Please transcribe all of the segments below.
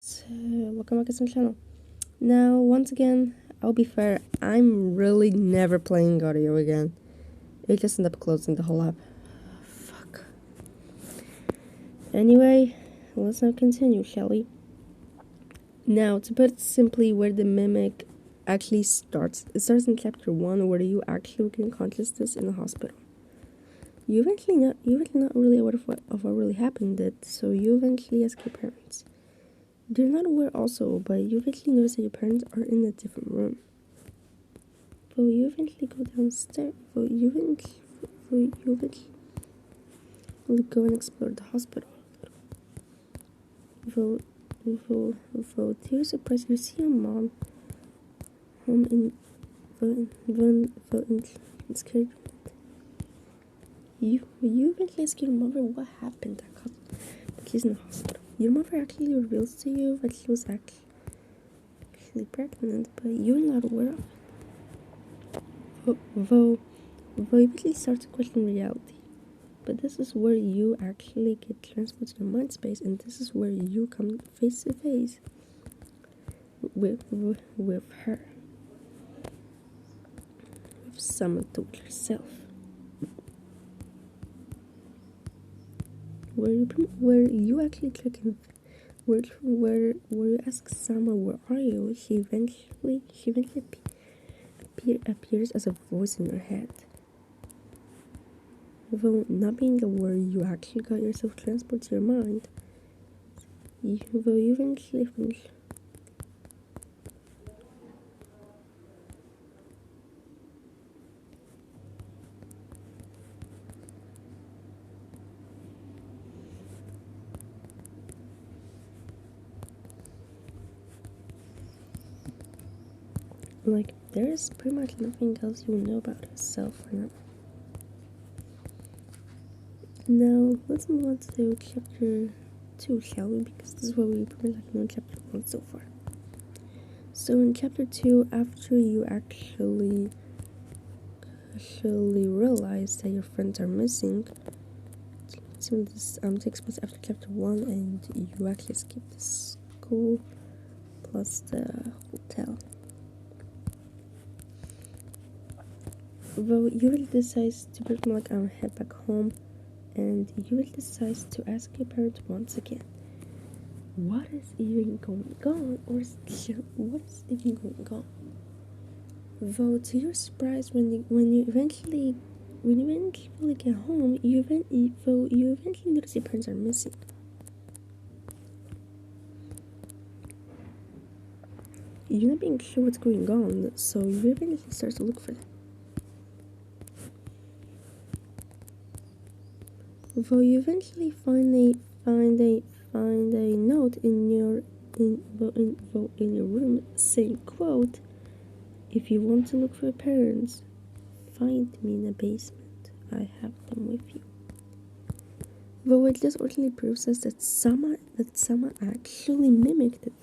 Welcome back to my channel. Now, once again, I'll be fair, I'm really never playing audio again. It just ended up closing the whole app. Fuck. Anyway, let's now continue, shall we? Now, to put it simply, where the mimic actually starts. It starts in chapter 1, where you actually regain consciousness in the hospital. You're not really aware of what really happened, so you eventually ask your parents. They're not aware also, but you eventually notice that your parents are in a different room. So you eventually go downstairs. So you eventually go and explore the hospital. To your surprise, you see your mom home in scared. You eventually ask your mother what happened that she's in the hospital. Your mother actually reveals to you that she was actually pregnant, but you're not aware of it. Though eventually starts to question reality. But this is where you actually get transported to your mind space, and this is where you come face to face with her. With someone told yourself. Where you actually click in, where you ask Sama where are you, she eventually appears as a voice in your head. Though not being aware you actually got yourself transported to your mind, you eventually like, there's pretty much nothing else you know about yourself for now. Now, let's move on to chapter 2, shall we? Because this is what we pretty much know in chapter 1 so far. So in chapter 2, after you actually realize that your friends are missing, so this takes place after chapter 1, and you actually skip the school plus the hotel. Though you will decide to pretty much head back home, and you will decide to ask your parents once again, what is even going on, or what is even going on? Though to your surprise, when you eventually get home, you eventually notice your parents are missing. You're not being sure what's going on, so you eventually start to look for them. Though you eventually find a note in your room saying, quote, if you want to look for your parents, find me in the basement. I have them with you. Though it just ultimately proves us that Sama actually mimicked it.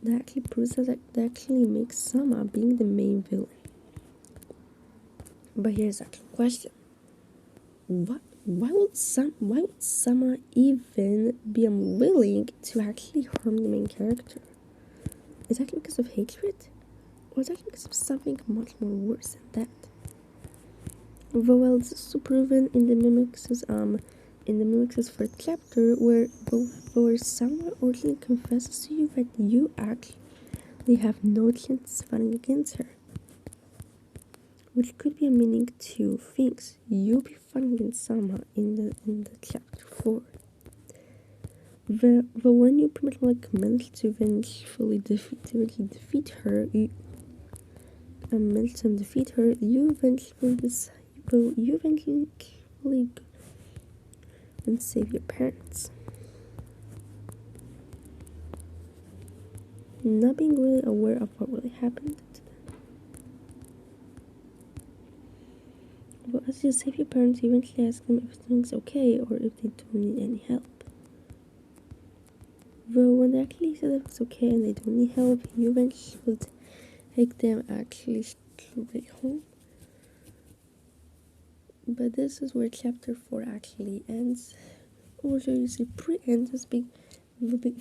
That actually proves us that actually makes Sama being the main villain. But here's the actual question. Why would Sama even be unwilling to actually harm the main character? Is that because of hatred? Or is that because of something much more worse than that? Well, this is proven in the Mimics' first chapter, where Sama ultimately confesses to you that you actually have no chance fighting against her. Which could be a meaning to things. You'll be fighting against Sama in the chapter 4. But when you pretty much manage to eventually defeat her, you eventually go and save your parents. Not being really aware of what really happened to them. But as you save your parents, you eventually ask them if everything's okay or if they don't need any help. Though when they actually say that it's okay and they don't need help, you eventually take them actually straight home. But this is where chapter 4 actually ends. Or should you say pre-ends, Because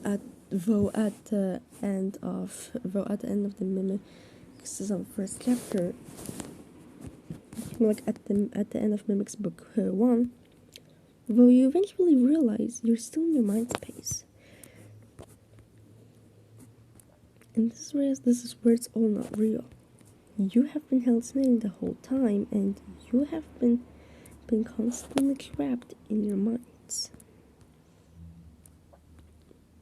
at the end of the Mimics first chapter, like at the end of Mimics book 1, though you eventually realize you're still in your mind space. And this is where it's all not real. You have been hallucinating the whole time, and you have been constantly trapped in your minds.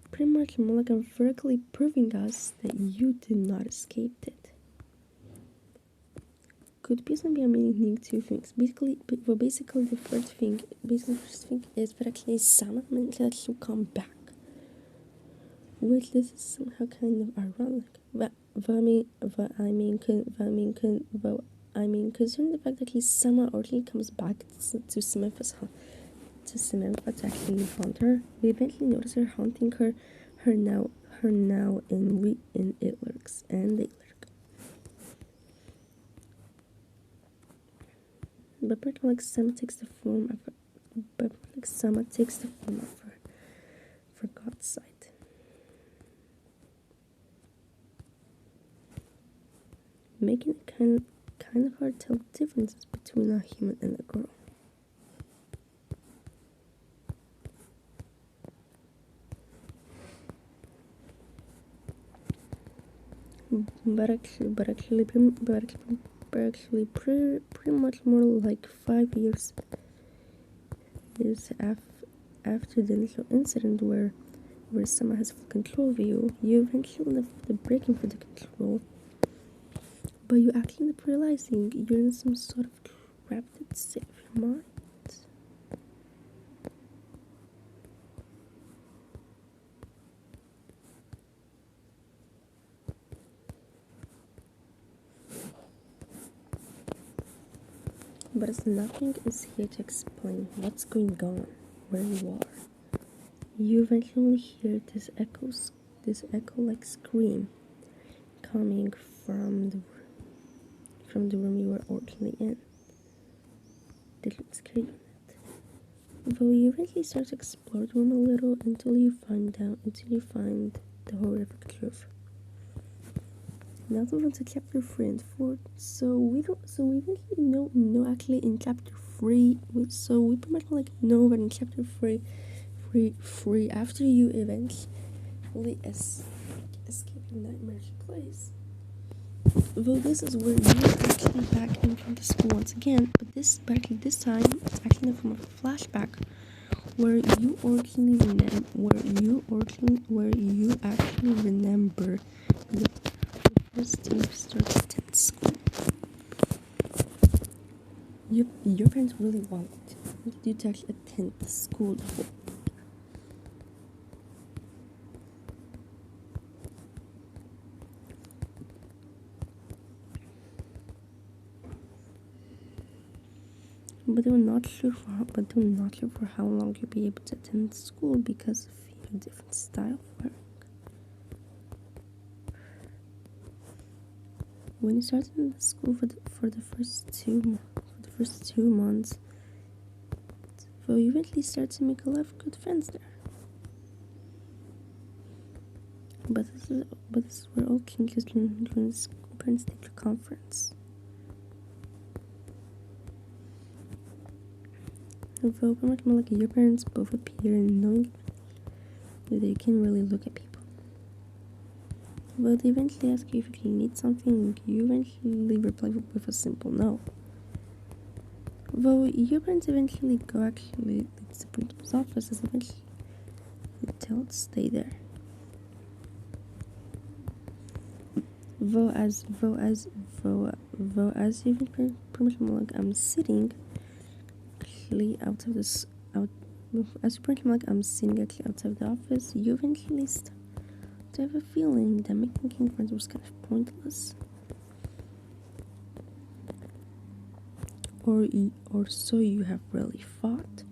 Pretty much more like empirically proving us that you did not escape it. Could be meaning two things. Basically the first thing is that actually Sama meant that she'll come back. Which this is somehow kind of ironic. Considering the fact that Sama originally comes back to Samantha to actually haunt her, we eventually notice her haunting her now in It Lurks and They Lurk. But pretty like Sama takes the form of for God's sight. Making it kind of hard to tell the differences between a human and a girl. But actually, pretty much more like 5 years after the initial incident where Sama has full control of you, you eventually end up breaking for the control. But you actually end up realizing you're in some sort of trapped state of your mind. But as nothing is here to explain what's going on where you are, you eventually hear this echo-like scream coming from the room you were originally in. Did it scare you? Though you eventually start to explore the room a little until you find the horrific truth. Now we move on to chapter 3 and 4. So we eventually know actually in chapter 3. So we pretty much like know that in chapter 3, after you eventually escape your nightmarish place. Though this is where you're actually back in front of school once again, but this time it's actually from a flashback where you actually remember the first time you started to attend school. Your parents really wanted you to actually attend the school the whole. But they were not sure for how long you'd be able to attend school because of your different style of work. When you started in the school for the first 2 months, so you eventually start to make a lot of good friends there. But this is where all changes during the school parents teacher conference. Though pretty much more like your parents both appear and knowing that they can really look at people. But they eventually ask you if you need something, you eventually reply with a simple no. Though your parents eventually go actually to the principal's office, as eventually they tell to stay there. Though as even pretty much more like I'm sitting actually outside the office, you eventually start to have a feeling that making friends was kind of pointless. Or so you have really thought,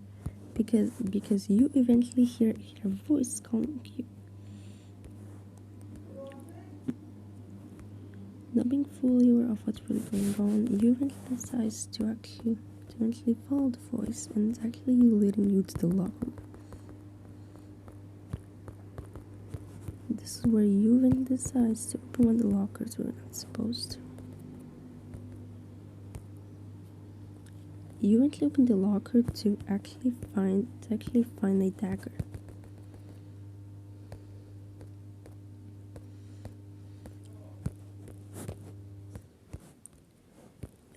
because you eventually hear a voice calling you. Not being fully aware of what's really going on, you eventually decide to actually follow the voice, and it's actually leading you to the locker room. This is where you eventually decide to open one of the lockers where you're not supposed to. You eventually open the locker to actually find a dagger.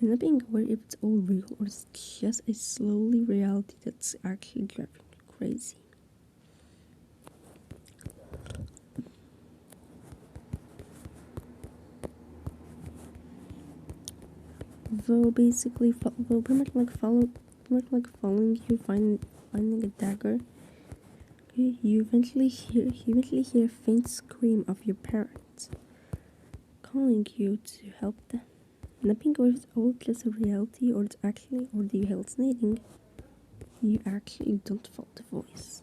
And not being aware if it's all real or it's just a slowly reality that's actually driving you crazy. Though pretty much following you, finding a dagger. Okay, you eventually hear a faint scream of your parents calling you to help them. Not being aware if it's all just a reality or the hallucinating, you actually don't follow the voice.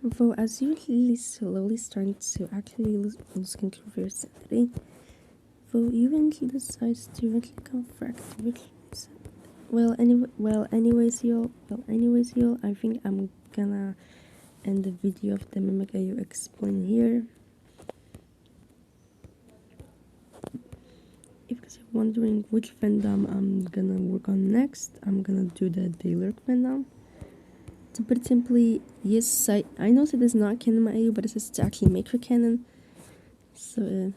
Though as you slowly starting to actually lose control of your sanity, though you eventually decide to eventually confront victims. Anyways, y'all, I think I'm gonna end the video of the mimic you explain here. If you're wondering which fandom I'm gonna work on next, I'm gonna do the Daylurk fandom. To put it simply, yes, I know that it's not canon AU, but it's actually macro canon. So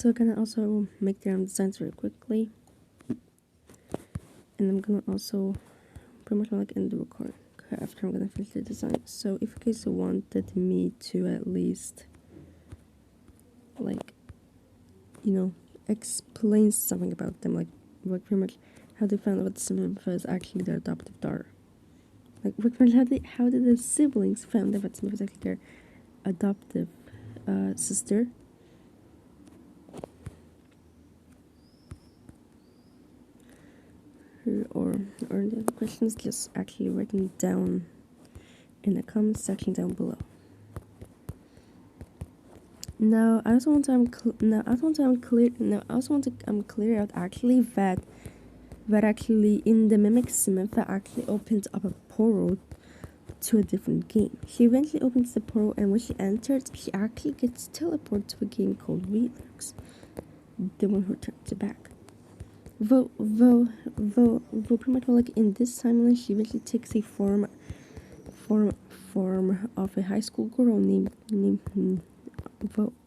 I'm gonna also make their own designs very quickly. And I'm gonna also pretty much end the recording after I'm gonna finish the design. So if you guys wanted me to at least explain something about them, like pretty much how they found out Samantha is actually their adoptive daughter. Like how did the siblings find out that Samantha was actually their adoptive sister? Or the other questions, just actually writing down in the comment section down below. Now I also want to clear out actually that actually in the Mimic Samantha actually opens up a portal to a different game. She eventually opens the portal, and when she enters, she actually gets teleported to a game called Relux, the one who turns it back. Though pretty much like in this timeline, she eventually takes a form of a high school girl named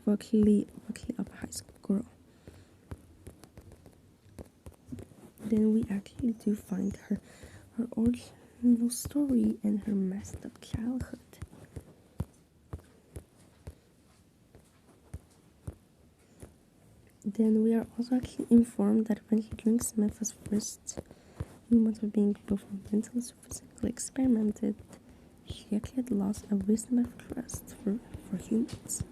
luckily of a high school girl. Then we actually do find her original story and her messed up childhood. Then we are also actually informed that when she drinks Samantha's first few months of being both mentally and physically experimented, she actually had lost a reasonable trust for humans.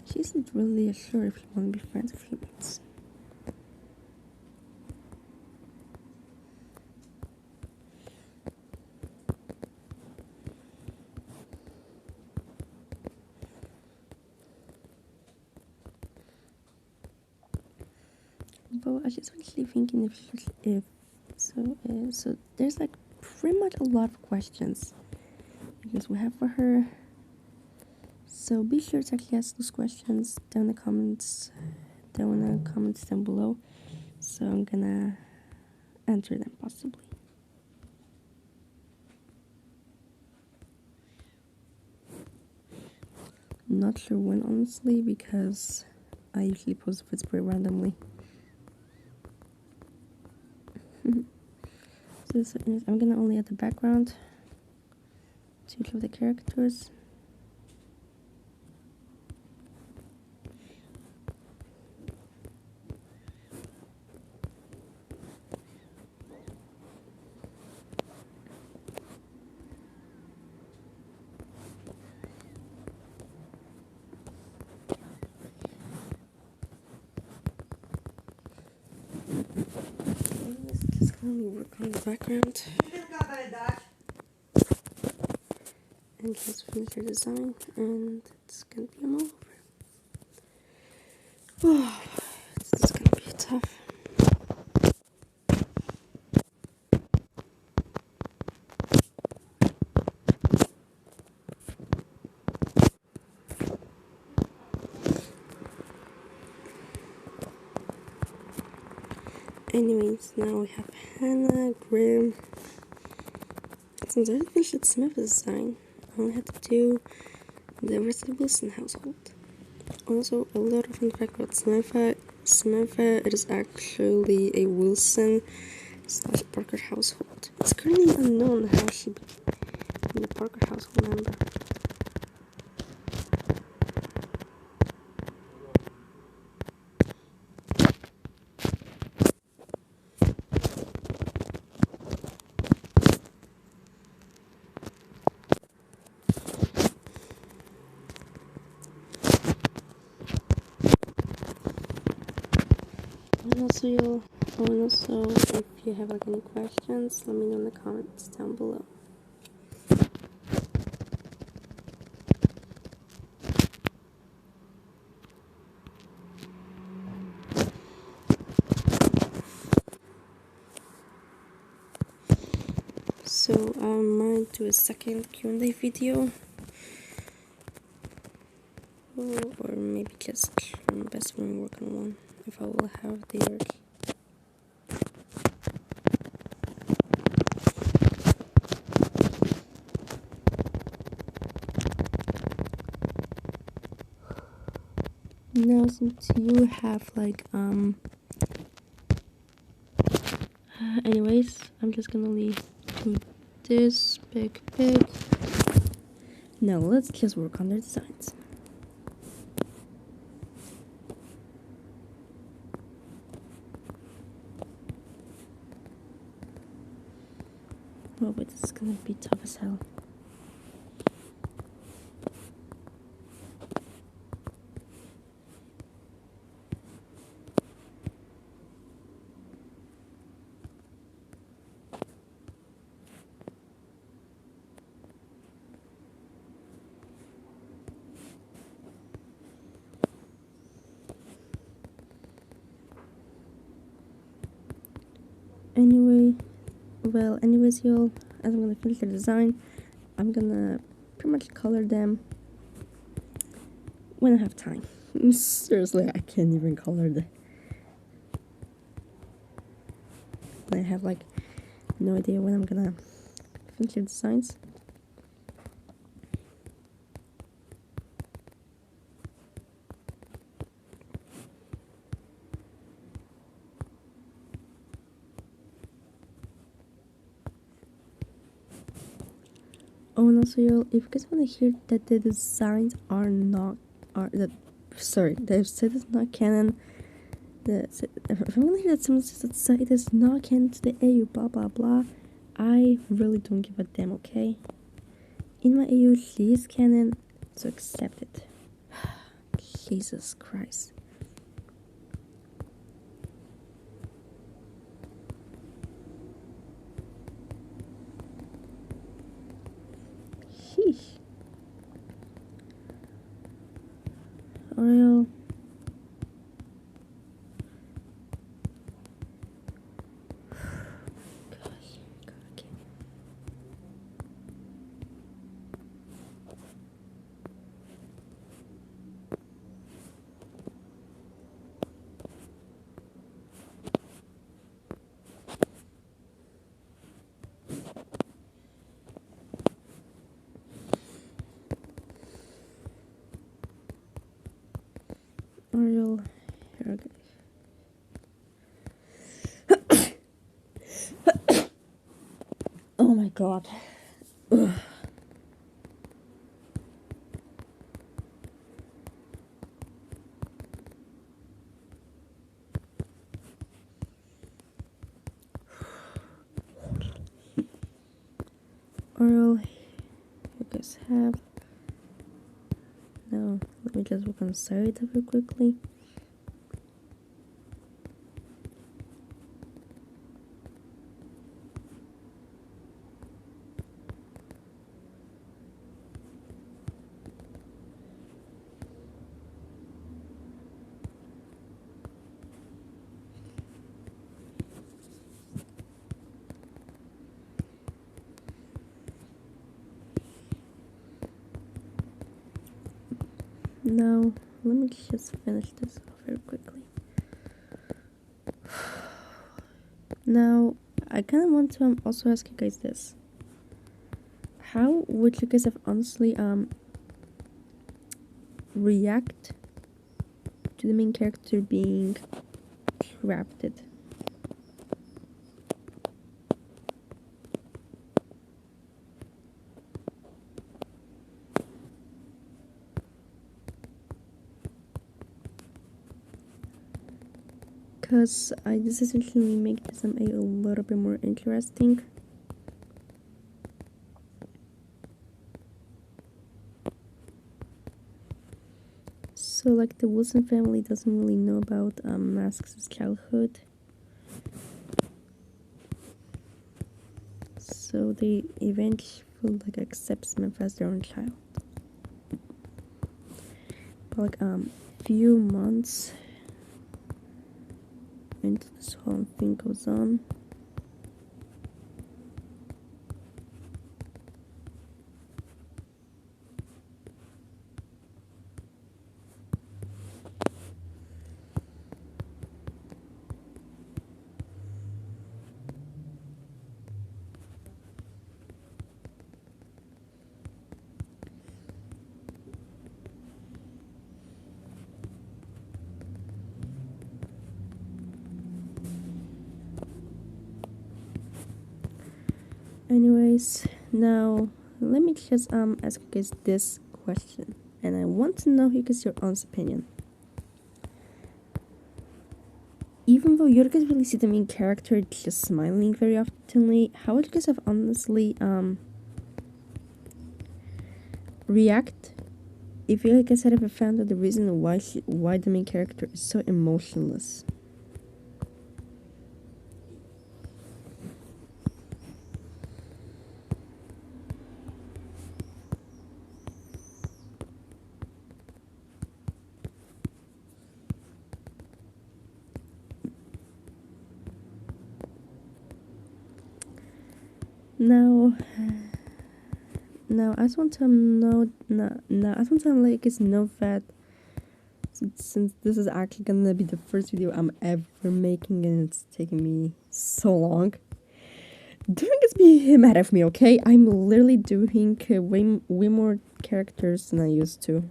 She isn't really sure if she wants to be friends with humans. But I was just actually thinking so there's like pretty much a lot of questions because we have for her. So be sure to actually ask those questions down in the comments down below. So I'm gonna answer them possibly. Not sure when, honestly, because I usually post vids pretty randomly. So I'm gonna only add the background to each of the characters. Just gonna work on the background. and just finish the design, and it's gonna be all over. Oh, this is gonna be tough. Anyways, now we have Hannah, Grimm. Since I already finished the Smith design, I only had to do the rest of the Wilson household. Also, a lot of fun fact about Smith. Smith, it is actually a Wilson / Parker household. It's currently unknown how she became the Parker household member. And also, if you have like any questions, let me know in the comments down below. So I might do a second Q&A video, or maybe just best when we work on one, if I will have the urge. Now, since you have like anyways, I'm just gonna leave this big. Now let's just work on their designs. Oh wait, this is gonna be tough as hell. Anyways, y'all, as I'm gonna finish the design, I'm gonna pretty much color them when I have time. Seriously, I can't even color the. I have like no idea when I'm gonna finish the designs. Oh, and also, y'all, if you guys want to hear that the designs that said it's not canon, if I'm gonna hear that someone says that site is not canon to the AU, blah blah blah, I really don't give a damn, okay? In my AU, she is canon, so accept it. Jesus Christ. Sheesh. Ariel. Ariel. Okay. Oh my god. Ugh. Ariel, you guys have. Now, let me just work on the side of it quickly. Now, let me just finish this very quickly. Now, I kind of want to also ask you guys this. How would you guys have honestly react to the main character being crafted? Because this essentially make this a little bit more interesting. So like the Wilson family doesn't really know about Mask's childhood. So they eventually like accept Smith as their own child. But like few months into this whole thing goes on. Anyways, now let me just ask you guys this question, and I want to know you guys your honest opinion. Even though you guys really see the main character just smiling very oftenly, how would you guys have honestly react if you guys had ever found out the reason why the main character is so emotionless? Now, I just want to know. I just want to let you guys know that since this is actually gonna be the first video I'm ever making, and it's taking me so long, don't guys be mad at me, okay? I'm literally doing way more characters than I used to,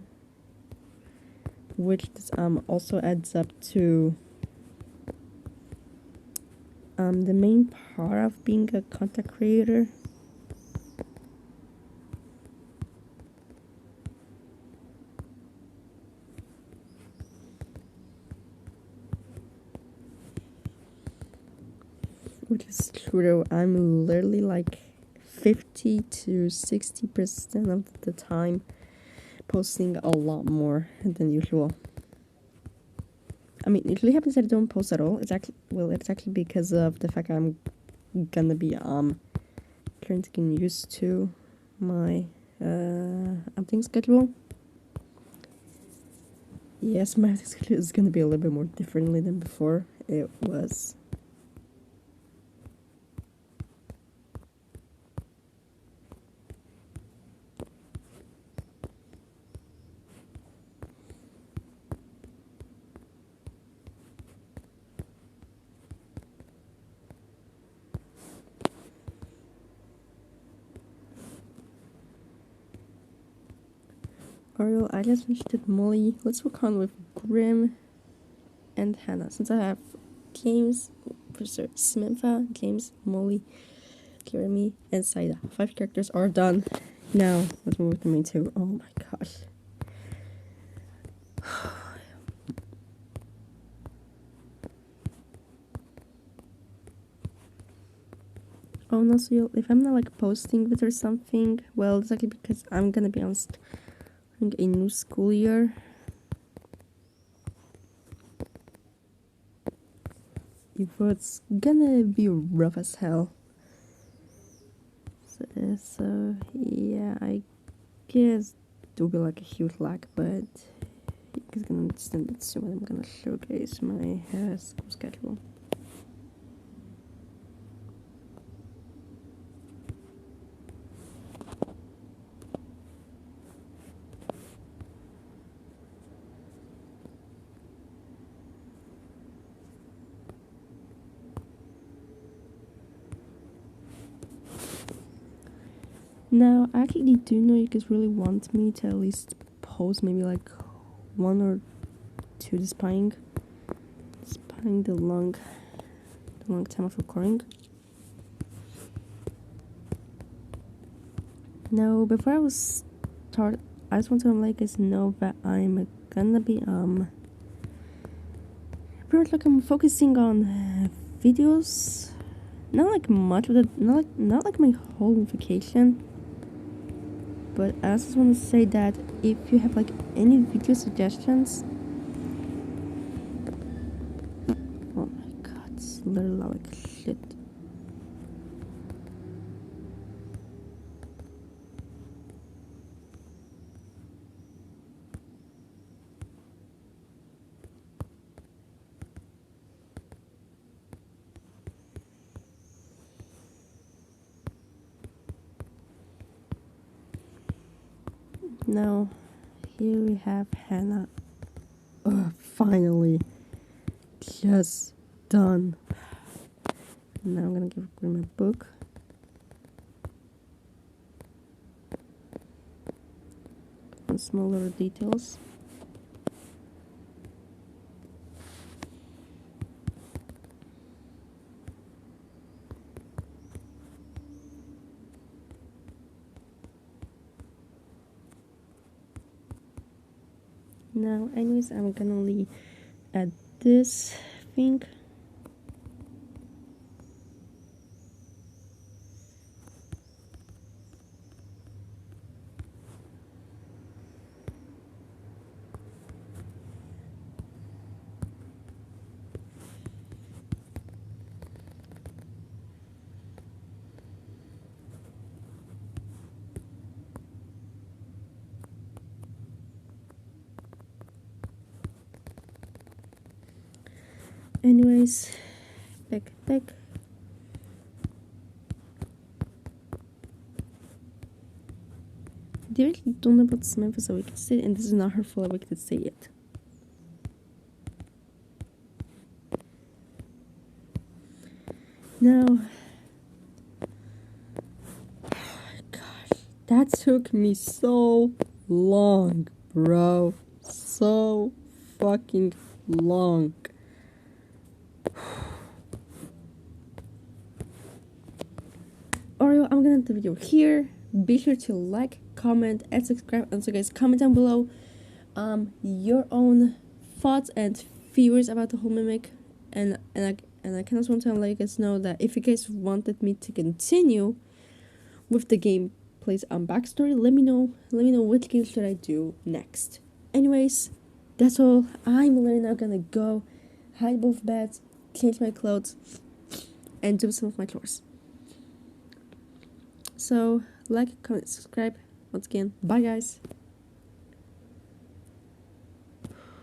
which also adds up to the main part of being a content creator. Which is true. I'm literally like 50 to 60% of the time posting a lot more than usual. I mean, it usually happens that I don't post at all. It's actually because of the fact I'm gonna be trying to get used to my updating schedule. Yes, my updating schedule is gonna be a little bit more differently than before it was. Ariel, I just finished it, Molly. Let's work on with Grim and Hannah. Since I have James, Professor Samantha, James, Molly, Jeremy, and Saida. 5 characters are done. Now, let's move to main 2. Oh my gosh. Oh no, so if I'm not like posting it or something, well, it's actually because I'm gonna be on a new school year. It's gonna be rough as hell. So yeah, I guess it will be like a huge lag, but you guys gonna understand it soon when I'm gonna showcase my school schedule. Now, I actually do know you guys really want me to at least post maybe like 1 or 2 despite the long time of recording. Now, before I was start, I just want to let you guys know that I'm gonna be pretty much like I'm focusing on videos, not like much of it, not like my whole vacation. But I just want to say that if you have like any video suggestions, oh my god, it's literally like shit. Now, here we have Hannah. Finally, just done. Now I'm gonna give her my book. And small little details. Now, anyways, I'm gonna only add this thing. Anyways, back. They really don't know about Samantha, so we can say it, and this is not her fault. We can say it. Now, gosh, that took me so long, bro. So fucking long. Alright, I'm gonna end the video here. Be sure to like, comment, and subscribe. And so, guys, comment down below your own thoughts and fears about the whole mimic. And I kind of want to let you guys know that if you guys wanted me to continue with the gameplay's backstory, let me know. Let me know which game should I do next. Anyways, that's all. I'm literally now gonna go hide both beds, change my clothes, and do some of my chores. So, like, comment, subscribe. Once again, bye guys.